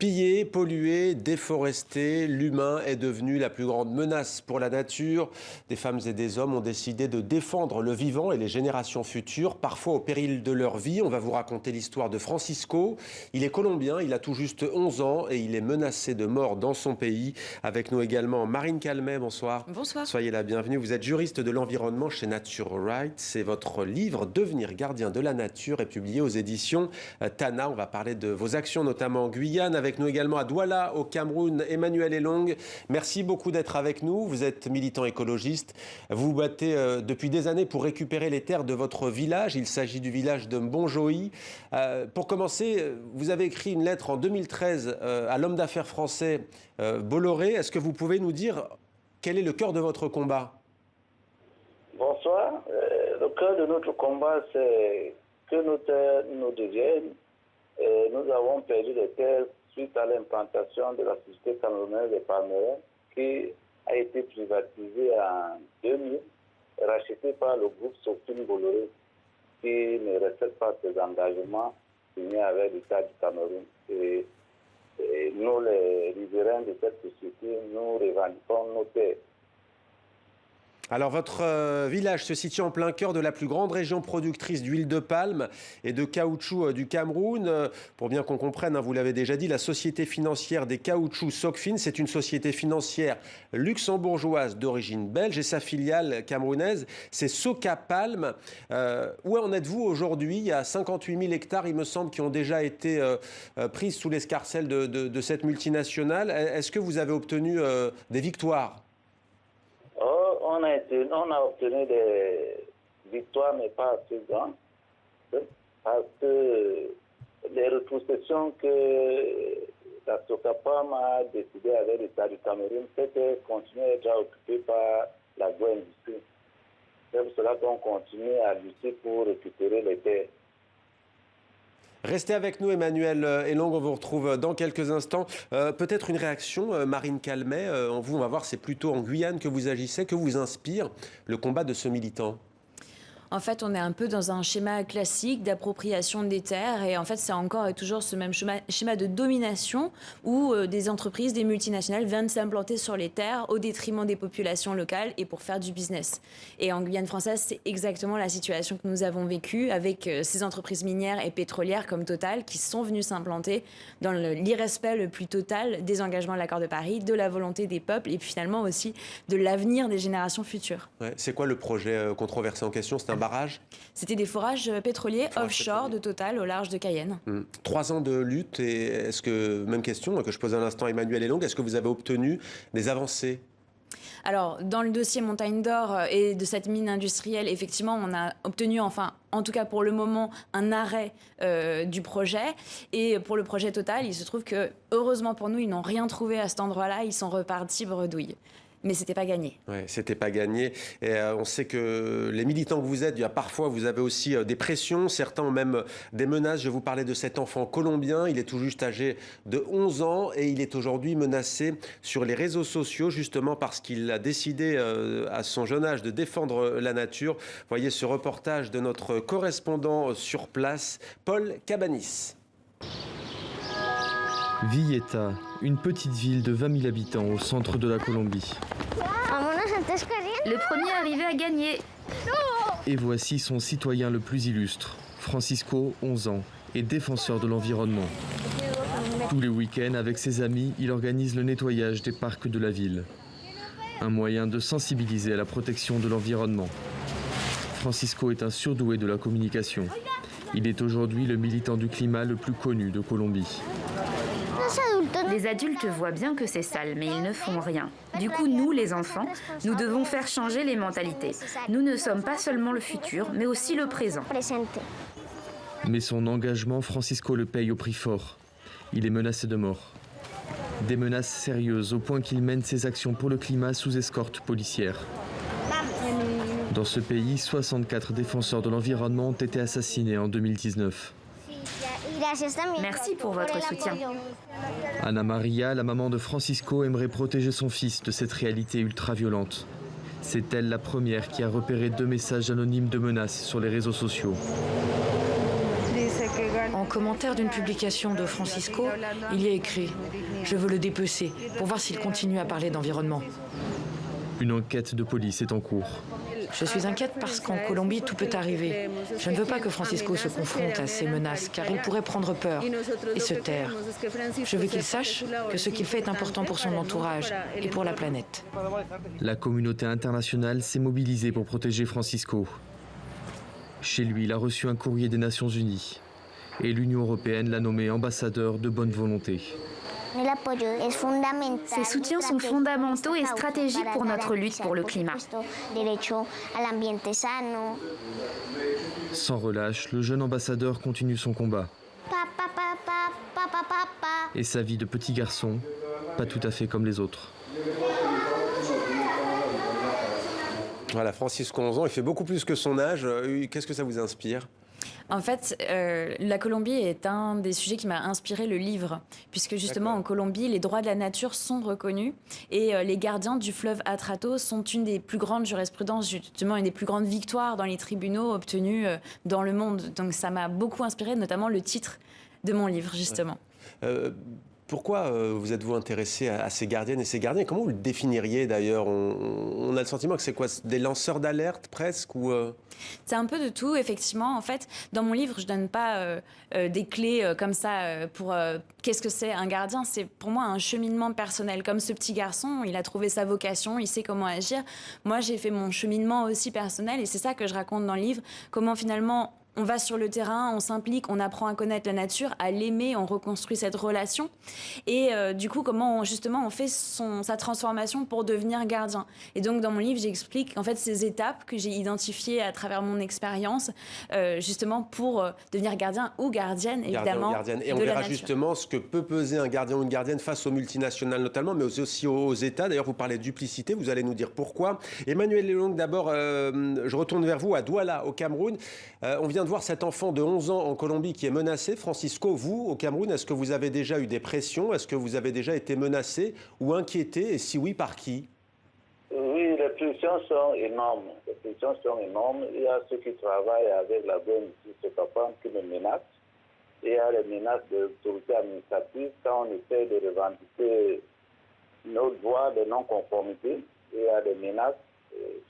Pillé, pollué, déforesté, l'humain est devenu la plus grande menace pour la nature. Des femmes et des hommes ont décidé de défendre le vivant et les générations futures, parfois au péril de leur vie. On va vous raconter l'histoire de Francisco. Il est colombien, il a tout juste 11 ans et il est menacé de mort dans son pays. Avec nous également Marine Calmet, bonsoir. Bonsoir. Soyez la bienvenue. Vous êtes juriste de l'environnement chez Nature Rights. C'est votre livre « Devenir gardien de la nature » est publié aux éditions Tana. On va parler de vos actions, notamment en Guyane. Avec nous également à Douala, au Cameroun, Emmanuel Elong. Merci beaucoup d'être avec nous. Vous êtes militant écologiste. Vous vous battez depuis des années pour récupérer les terres de votre village. Il s'agit du village de Mbonjoï. Pour commencer, vous avez écrit une lettre en 2013 à l'homme d'affaires français Bolloré. Est-ce que vous pouvez nous dire quel est le cœur de votre combat? Bonsoir. Le cœur de notre combat, c'est que nos terres nous deviennent. Nous avons perdu les terres suite à l'implantation de la société camerounaise des Palmeraie qui a été privatisée en 2000, rachetée par le groupe Sophine Bolloré qui ne respecte pas ses engagements signés avec l'État du Cameroun. Et nous, les riverains de cette société, nous revendiquons nos terres. Alors, votre village se situe en plein cœur de la plus grande région productrice d'huile de palme et de caoutchouc du Cameroun. Pour bien qu'on comprenne, vous l'avez déjà dit, la société financière des caoutchoucs Socfin, c'est une société financière luxembourgeoise d'origine belge et sa filiale camerounaise, c'est Soca Palm. Où en êtes-vous aujourd'hui? Il y a 58 000 hectares, il me semble, qui ont déjà été prises sous l'escarcelle de cette multinationale. Est-ce que vous avez obtenu des victoires? On a obtenu des victoires, mais pas assez grandes, parce que les retrocessions que la Socapam a décidé avec l'État du Cameroun, c'est qu'elle continue à être occupée par l'agro-industrie. C'est pour cela qu'on continue à lutter pour récupérer les terres. Restez avec nous, Emmanuel Elong, on vous retrouve dans quelques instants. Peut-être une réaction, Marine Calmet, on va voir, c'est plutôt en Guyane que vous agissez, que vous inspire le combat de ce militant? En fait, on est un peu dans un schéma classique d'appropriation des terres et en fait, c'est encore et toujours ce même schéma de domination où des entreprises, des multinationales viennent s'implanter sur les terres au détriment des populations locales et pour faire du business. Et en Guyane française, c'est exactement la situation que nous avons vécue avec ces entreprises minières et pétrolières comme Total qui sont venues s'implanter dans l'irrespect le plus total des engagements de l'accord de Paris, de la volonté des peuples et puis finalement aussi de l'avenir des générations futures. Ouais, c'est quoi le projet controversé en question? C'est un barrage? C'était des forages pétroliers offshore de Total au large de Cayenne. 3 ans de lutte et est-ce que, même question que je pose à l'instant à Emmanuel Elong, est-ce que vous avez obtenu des avancées? Alors, dans le dossier Montagne d'Or et de cette mine industrielle, effectivement, on a obtenu, enfin, en tout cas pour le moment, un arrêt du projet. Et pour le projet Total, il se trouve que, heureusement pour nous, ils n'ont rien trouvé à cet endroit-là. Ils sont repartis bredouille. Mais c'était pas gagné. Ouais, c'était pas gagné. Et on sait que les militants que vous êtes, parfois vous avez aussi des pressions. Certains ont même des menaces. Je vous parlais de cet enfant colombien. Il est tout juste âgé de 11 ans et il est aujourd'hui menacé sur les réseaux sociaux justement parce qu'il a décidé à son jeune âge de défendre la nature. Voyez ce reportage de notre correspondant sur place, Paul Cabanis. Villeta, une petite ville de 20 000 habitants au centre de la Colombie. Le premier arrivé a gagné. Et voici son citoyen le plus illustre, Francisco, 11 ans, et défenseur de l'environnement. Tous les week-ends, avec ses amis, il organise le nettoyage des parcs de la ville. Un moyen de sensibiliser à la protection de l'environnement. Francisco est un surdoué de la communication. Il est aujourd'hui le militant du climat le plus connu de Colombie. Les adultes voient bien que c'est sale, mais ils ne font rien. Du coup, nous, les enfants, nous devons faire changer les mentalités. Nous ne sommes pas seulement le futur, mais aussi le présent. Mais son engagement, Francisco le paye au prix fort. Il est menacé de mort. Des menaces sérieuses au point qu'il mène ses actions pour le climat sous escorte policière. Dans ce pays, 64 défenseurs de l'environnement ont été assassinés en 2019. Merci pour votre soutien. Ana Maria, la maman de Francisco, aimerait protéger son fils de cette réalité ultra-violente. C'est elle la première qui a repéré 2 messages anonymes de menaces sur les réseaux sociaux. En commentaire d'une publication de Francisco, il y a écrit « Je veux le dépecer pour voir s'il continue à parler d'environnement ». Une enquête de police est en cours. Je suis inquiète parce qu'en Colombie, tout peut arriver. Je ne veux pas que Francisco se confronte à ces menaces, car il pourrait prendre peur et se taire. Je veux qu'il sache que ce qu'il fait est important pour son entourage et pour la planète. La communauté internationale s'est mobilisée pour protéger Francisco. Chez lui, il a reçu un courrier des Nations Unies et l'Union européenne l'a nommé ambassadeur de bonne volonté. Ces soutiens sont fondamentaux et stratégiques pour notre lutte pour le climat. Sans relâche, le jeune ambassadeur continue son combat. Et sa vie de petit garçon, pas tout à fait comme les autres. Voilà, Francisco, 11 ans, il fait beaucoup plus que son âge. Qu'est-ce que ça vous inspire ? En fait, la Colombie est un des sujets qui m'a inspiré le livre, puisque justement en Colombie, les droits de la nature sont reconnus et les gardiens du fleuve Atrato sont une des plus grandes jurisprudences, justement une des plus grandes victoires dans les tribunaux obtenues dans le monde. Donc ça m'a beaucoup inspiré, notamment le titre de mon livre, justement. Pourquoi vous êtes-vous intéressé à ces gardiennes et ces gardiens ? Comment vous le définiriez d'ailleurs ? On a le sentiment que c'est quoi ? Des lanceurs d'alerte presque ou C'est un peu de tout, effectivement. En fait, dans mon livre, je ne donne pas des clés comme ça pour qu'est-ce que c'est un gardien. C'est pour moi un cheminement personnel. Comme ce petit garçon, il a trouvé sa vocation, il sait comment agir. Moi, j'ai fait mon cheminement aussi personnel et c'est ça que je raconte dans le livre. Comment finalement on va sur le terrain, on s'implique, on apprend à connaître la nature, à l'aimer, on reconstruit cette relation. Et du coup, comment justement on fait sa transformation pour devenir gardien. Et donc, dans mon livre, j'explique en fait ces étapes que j'ai identifiées à travers mon expérience, justement pour devenir gardien ou gardienne, évidemment. Gardienne. Et on verra justement ce que peut peser un gardien ou une gardienne face aux multinationales notamment, mais aussi aux États. D'ailleurs, vous parlez de duplicité, vous allez nous dire pourquoi. Emmanuel Elong, d'abord, je retourne vers vous à Douala, au Cameroun. On vient de voir cet enfant de 11 ans en Colombie qui est menacé. Francisco, vous, au Cameroun, est-ce que vous avez déjà eu des pressions ? Est-ce que vous avez déjà été menacé ou inquiété ? Et si oui, par qui ? Oui, les pressions sont énormes. Il y a ceux qui travaillent avec la bonne justice qui me menacent. Et il y a les menaces de l'autorité administrative quand on essaie de revendiquer nos droits de non-conformité. Et il y a des menaces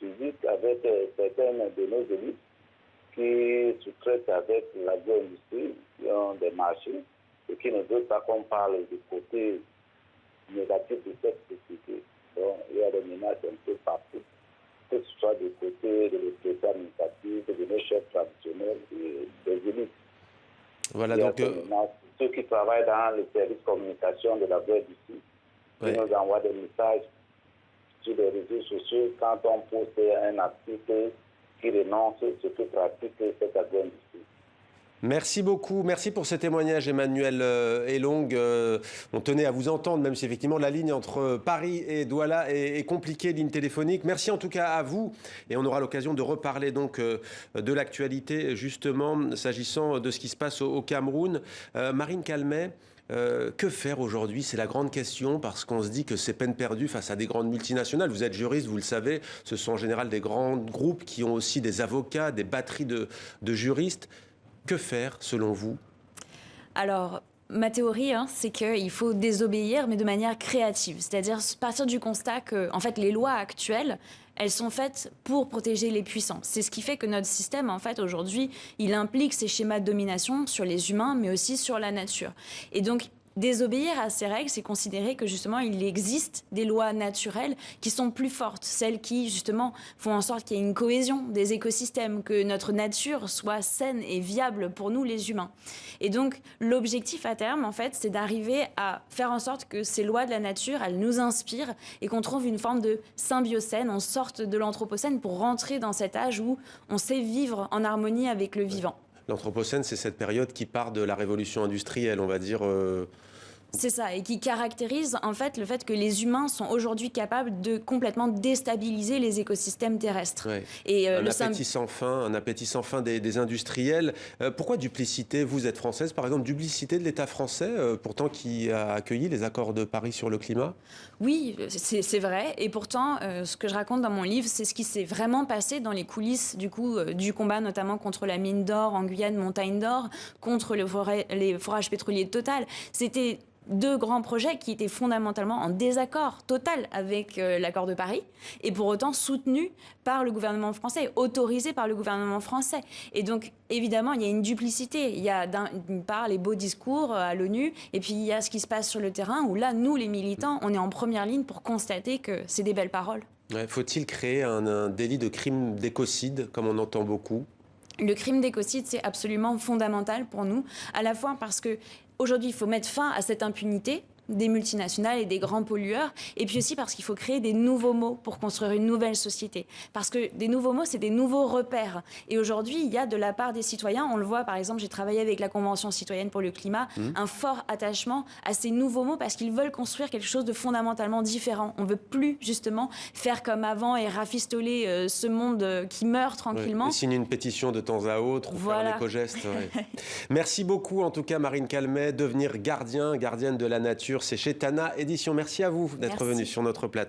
physiques avec certaines de nos élites qui sous-traitent avec l'agro-industrie, qui ont des marchés et qui ne veulent pas qu'on parle du côté négatif de cette société. Donc, il y a des menaces un peu partout, que ce soit du côté de l'autorité administrative, de nos chefs traditionnels et des élites. Voilà, il y a donc des menaces, ceux qui travaillent dans le service de communication de l'agro-industrie, qui nous envoient des messages sur les réseaux sociaux quand on poste un article qui dénonce ce que pratique cette agro-industrie. Merci beaucoup. Merci pour ce témoignage, Emmanuel Elong. On tenait à vous entendre, même si effectivement la ligne entre Paris et Douala est compliquée, ligne téléphonique. Merci en tout cas à vous. Et on aura l'occasion de reparler donc de l'actualité, justement, s'agissant de ce qui se passe au Cameroun. Marine Calmet, que faire aujourd'hui? C'est la grande question, parce qu'on se dit que c'est peine perdue face à des grandes multinationales. Vous êtes juriste, vous le savez, ce sont en général des grands groupes qui ont aussi des avocats, des batteries de juristes. Que faire, selon vous? Alors, ma théorie, c'est qu'il faut désobéir, mais de manière créative. C'est-à-dire partir du constat que, en fait, les lois actuelles, elles sont faites pour protéger les puissants. C'est ce qui fait que notre système, en fait, aujourd'hui, il implique ces schémas de domination sur les humains, mais aussi sur la nature. Et donc, désobéir à ces règles, c'est considérer que justement il existe des lois naturelles qui sont plus fortes, celles qui justement font en sorte qu'il y ait une cohésion des écosystèmes, que notre nature soit saine et viable pour nous les humains. Et donc l'objectif à terme, en fait, c'est d'arriver à faire en sorte que ces lois de la nature, elles nous inspirent et qu'on trouve une forme de symbiocène, on sorte de l'anthropocène pour rentrer dans cet âge où on sait vivre en harmonie avec le vivant. L'anthropocène, c'est cette période qui part de la révolution industrielle, on va dire, C'est ça, et qui caractérise en fait le fait que les humains sont aujourd'hui capables de complètement déstabiliser les écosystèmes terrestres. Ouais. Et un appétit sans fin des industriels. Pourquoi duplicité? Vous êtes française, par exemple, duplicité de l'État français, pourtant qui a accueilli les accords de Paris sur le climat? Oui, c'est vrai. Et pourtant, ce que je raconte dans mon livre, c'est ce qui s'est vraiment passé dans les coulisses du combat, notamment contre la mine d'or en Guyane, Montagne d'Or, contre les forages pétroliers de Total. C'était deux grands projets qui étaient fondamentalement en désaccord total avec l'accord de Paris et pour autant soutenus par le gouvernement français, autorisés par le gouvernement français. Et donc, évidemment, il y a une duplicité. Il y a d'une part les beaux discours à l'ONU et puis il y a ce qui se passe sur le terrain où là, nous, les militants, on est en première ligne pour constater que c'est des belles paroles. Ouais, faut-il créer un délit de crime d'écocide, comme on entend beaucoup? Le crime d'écocide, c'est absolument fondamental pour nous, à la fois parce que aujourd'hui, il faut mettre fin à cette impunité des multinationales et des grands pollueurs, et puis aussi parce qu'il faut créer des nouveaux mots pour construire une nouvelle société. Parce que des nouveaux mots, c'est des nouveaux repères. Et aujourd'hui, il y a de la part des citoyens, on le voit par exemple, j'ai travaillé avec la Convention citoyenne pour le climat, un fort attachement à ces nouveaux mots parce qu'ils veulent construire quelque chose de fondamentalement différent. On ne veut plus justement faire comme avant et rafistoler ce monde qui meurt tranquillement. Ouais, et signer une pétition de temps à autre, ou voilà. faire un éco-geste. Ouais. Merci beaucoup en tout cas Marine Calmet, devenir gardienne de la nature. C'est chez Tana Édition. Merci à vous d'être venue sur notre plateau.